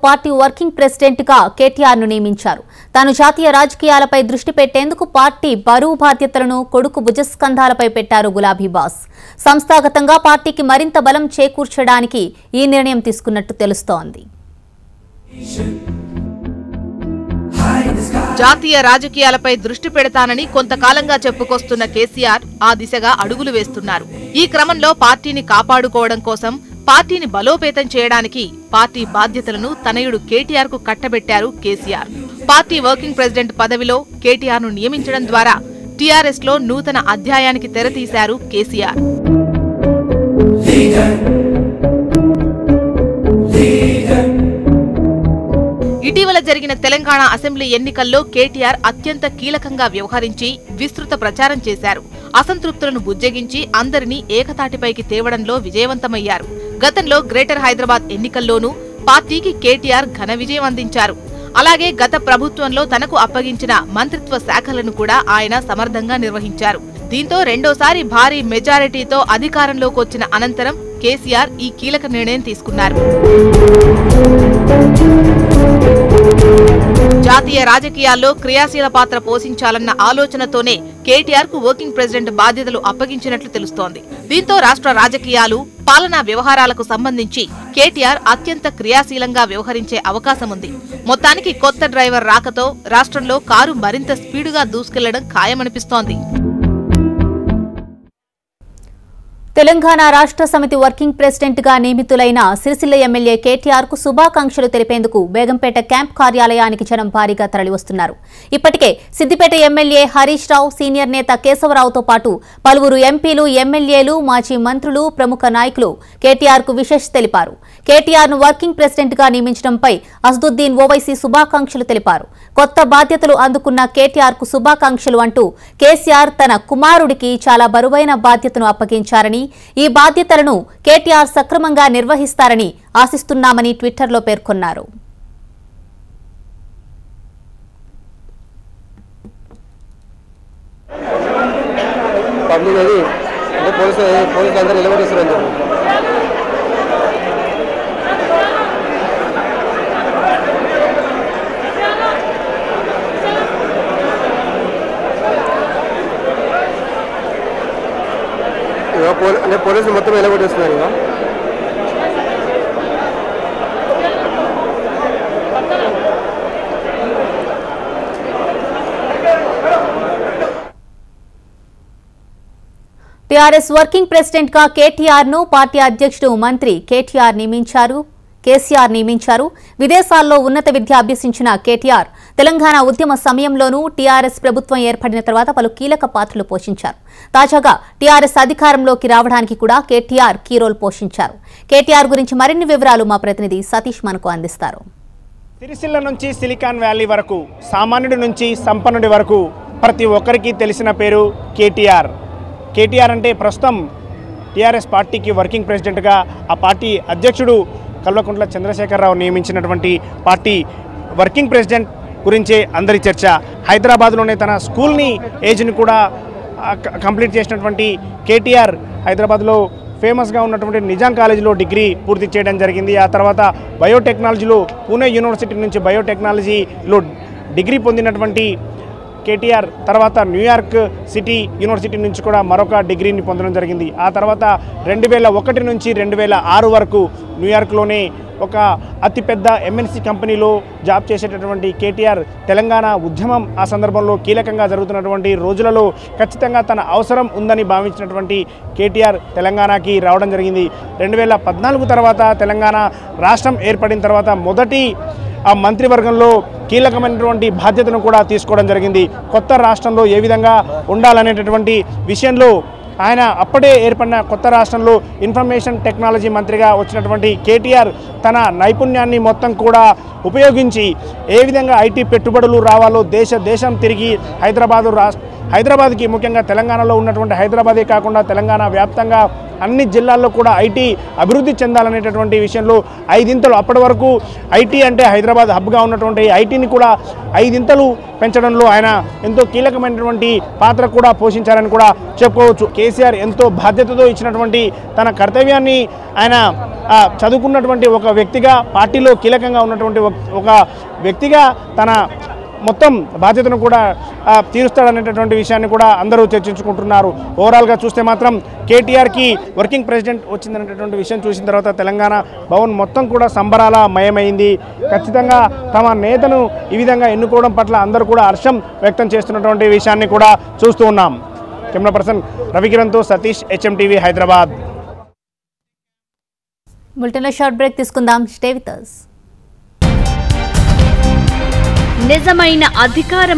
Party working president గా కేటీఆర్ ను నియమించారు. తాను జాతీయ రాజకీయాలపై దృష్టి పెట్టేందుకు పార్టీ బరువు బాధ్యతలను కొడుకు భుజస్కంధాలపై పెట్టారు గులాబీ బాస్. సంస్థాగతంగా పార్టీకి మరింత బలం చేకూర్చడానికి ఈ నిర్ణయం తీసుకున్నట్టు తెలుస్తోంది. జాతీయ రాజకీయాలపై దృష్టి పెడతానని కొంతకాలంగా చెప్పుకొస్తున్న కేసీఆర్ ఆ దిశగా అడుగులు వేస్తున్నారు. ఈ క్రమంలో పార్టీని కాపాడుకోవడం కోసం పార్టీని బలోపేతం చేయడానికి పార్టీ బాధ్యతలను తనయుడు కేటీఆర్ కు కట్టబెట్టారు కేసీఆర్. పార్టీ వర్కింగ్ ప్రెసిడెంట్ పదవిలో కేటీఆర్ ను నియమించడం ద్వారా టీఆర్ఎస్ లో నూతన అధ్యాయానికి తెరతీశారు కేసీఆర్. ఇటీవల జరిగిన తెలంగాణ అసెంబ్లీ ఎన్నికల్లో కేటీఆర్ అత్యంత కీలకంగా వ్యవహరించి విస్తృత ప్రచారం చేశారు. అసంతృప్తులను బుజ్జగించి అందరినీ ఏకతాటిపైకి తేవడంలో విజయవంతమయ్యారు. గతంలో గ్రేటర్ హైదరాబాద్ ఎన్నికల్లోనూ పార్టీకి కేటీఆర్ ఘన విజయం అందించారు. అలాగే గత ప్రభుత్వంలో తనకు అప్పగించిన మంత్రిత్వ శాఖలను కూడా ఆయన సమర్థంగా నిర్వహించారు. దీంతో రెండోసారి భారీ మెజారిటీతో అధికారంలోకి వచ్చిన అనంతరం కేసీఆర్ ఈ కీలక నిర్ణయం తీసుకున్నారు. జాతీయ రాజకీయాల్లో క్రియాశీల పాత్ర పోషించాలన్న ఆలోచనతోనే కేటీఆర్ కు వర్కింగ్ ప్రెసిడెంట్ బాధ్యతలు అప్పగించినట్లు తెలుస్తోంది. దీంతో రాష్ట్ర రాజకీయాలు, పాలనా వ్యవహారాలకు సంబంధించి కేటీఆర్ అత్యంత క్రియాశీలంగా వ్యవహరించే అవకాశం ఉంది. మొత్తానికి కొత్త డ్రైవర్ రాకతో రాష్ట్రంలో కారు మరింత స్పీడుగా దూసుకెళ్లడం ఖాయమనిపిస్తోంది. తెలంగాణ రాష్ట్ర సమితి వర్కింగ్ ప్రెసిడెంట్ గా నియమితులైన సిరిసిల్ల ఎమ్మెల్యే కేటీఆర్ కు శుభాకాంక్షలు తెలిపేందుకు బేగంపేట క్యాంప్ కార్యాలయానికి జనం భారీగా తరలివస్తున్నారు. ఇప్పటికే సిద్దిపేట ఎమ్మెల్యే హరీష్ రావు, సీనియర్ నేత కేశవరావుతో పాటు పలువురు ఎంపీలు, ఎమ్మెల్యేలు, మాజీ మంత్రులు, ప్రముఖ నాయకులు కేటీఆర్ కు విశేష తెలిపారు. కేటీఆర్ ను వర్కింగ్ ప్రెసిడెంట్ గా నియమించడంపై అసదుద్దీన్ ఓవైసీ శుభాకాంక్షలు తెలిపారు. కొత్త బాధ్యతలు అందుకున్న కేటీఆర్ కు శుభాకాంక్షలు అంటూ కేసీఆర్ తన కుమారుడికి చాలా బరువైన బాధ్యతను అప్పగించారని, ఈ బాధ్యతలను కేటీఆర్ సక్రమంగా నిర్వహిస్తారని ఆశిస్తున్నామని ట్విట్టర్లో పేర్కొన్నారు. పోలీసులు మొత్తం ఎలా కొట్టేస్తున్నారు. టీఆర్ఎస్ వర్కింగ్ ప్రెసిడెంట్ గా కేటీఆర్ ను పార్టీ అధ్యక్షుడు మంత్రి కేసీఆర్ నియమించారు. విదేశాల్లో ఉన్నత విద్య అభ్యసించిన కేటీఆర్ తెలంగాణ ఉద్యమ సమయంలోనూ టీఆర్ఎస్ ప్రభుత్వం ఏర్పడిన తర్వాత పలు కీలక పాత్రలు పోషించారు. తాజాగా టీఆర్ఎస్ అధికారంలోకి రావడానికి కూడా కేటీఆర్ కీ రోల్ పోషించారు. కేటీఆర్ గురించి మరిన్ని వివరాలు మా ప్రతినిధి సతీష్ మనకు అందిస్తారు. సిరిసిల్ల నుంచి సిలికాన్ వ్యాలీ వరకు, సామాన్యుడి నుంచి సంపన్నుడి వరకు ప్రతి ఒక్కరికి తెలిసిన పేరు కేటీఆర్. కేటీఆర్ అంటే ప్రస్తుతం టీఆర్ఎస్ పార్టీకి వర్కింగ్ ప్రెసిడెంట్గా ఆ పార్టీ అధ్యక్షుడు కల్వకుంట్ల చంద్రశేఖరరావు నియమించినటువంటి పార్టీ వర్కింగ్ ప్రెసిడెంట్ గురించే అందరి చర్చ. హైదరాబాద్లోనే తన స్కూల్ని ఏజ్ని కూడా కంప్లీట్ చేసినటువంటి కేటీఆర్ హైదరాబాద్లో ఫేమస్గా ఉన్నటువంటి నిజాం కాలేజీలో డిగ్రీ పూర్తి చేయడం జరిగింది. ఆ తర్వాత బయోటెక్నాలజీలో పూణే యూనివర్సిటీ నుంచి బయోటెక్నాలజీలో డిగ్రీ పొందినటువంటి కేటీఆర్ తర్వాత న్యూయార్క్ సిటీ యూనివర్సిటీ నుంచి కూడా మరొక డిగ్రీని పొందడం జరిగింది. ఆ తర్వాత 2001 నుంచి 2006 వరకు న్యూయార్క్లోనే ఒక అతిపెద్ద ఎంఎన్సీ కంపెనీలో జాబ్ చేసేటటువంటి కేటీఆర్ తెలంగాణ ఉద్యమం ఆ సందర్భంలో కీలకంగా జరుగుతున్నటువంటి రోజులలో ఖచ్చితంగా తన అవసరం ఉందని భావించినటువంటి కేటీఆర్ తెలంగాణకి రావడం జరిగింది. 2014 తర్వాత తెలంగాణ రాష్ట్రం ఏర్పడిన తర్వాత మొదటి ఆ మంత్రివర్గంలో కీలకమైనటువంటి బాధ్యతను కూడా తీసుకోవడం జరిగింది. కొత్త రాష్ట్రంలో ఏ విధంగా ఉండాలనేటటువంటి విషయంలో ఆయన అప్పుడే ఏర్పడిన కొత్త రాష్ట్రంలో ఇన్ఫర్మేషన్ టెక్నాలజీ మంత్రిగా వచ్చినటువంటి కేటీఆర్ తన నైపుణ్యాన్ని మొత్తం కూడా ఉపయోగించి ఏ విధంగా ఐటీ పెట్టుబడులు రావాలో దేశం తిరిగి హైదరాబాద్కి ముఖ్యంగా తెలంగాణలో ఉన్నటువంటి హైదరాబాదే కాకుండా తెలంగాణ వ్యాప్తంగా అన్ని జిల్లాల్లో కూడా ఐటీ అభివృద్ధి చెందాలనేటటువంటి విషయంలో 5 ఇంతలు అప్పటి వరకు ఐటీ అంటే హైదరాబాద్ హబ్గా ఉన్నటువంటి ఐటీని కూడా 5 ఇంతలు పెంచడంలో ఆయన ఎంతో కీలకమైనటువంటి పాత్ర కూడా పోషించారని కూడా చెప్పుకోవచ్చు. కేసీఆర్ ఎంతో బాధ్యతతో ఇచ్చినటువంటి తన కర్తవ్యాన్ని ఆయన చదువుకున్నటువంటి ఒక వ్యక్తిగా, పార్టీలో కీలకంగా ఉన్నటువంటి ఒక వ్యక్తిగా తన మొత్తం బాధ్యతను కూడా తీరుస్తాడనేటటువంటి విషయాన్ని కూడా అందరూ చర్చించుకుంటున్నారు. ఓవరాల్గా చూస్తే మాత్రం కేటీఆర్కి వర్కింగ్ ప్రెసిడెంట్ వచ్చిందనేటటువంటి విషయం చూసిన తర్వాత తెలంగాణ భవన్ మొత్తం కూడా సంబరాల మయమైంది. ఖచ్చితంగా తమ నేతను ఈ విధంగా ఎన్నుకోవడం పట్ల అందరూ కూడా హర్షం వ్యక్తం చేస్తున్నటువంటి విషయాన్ని కూడా చూస్తూ ఉన్నాం. కెమెరా పర్సన్ రవికిరణ్తో సతీష్, HMTV హైదరాబాద్. బులెటిన్లో షార్ట్ బ్రేక్ తీసుకుందాం. Stay with us. నిజమైన అధికారం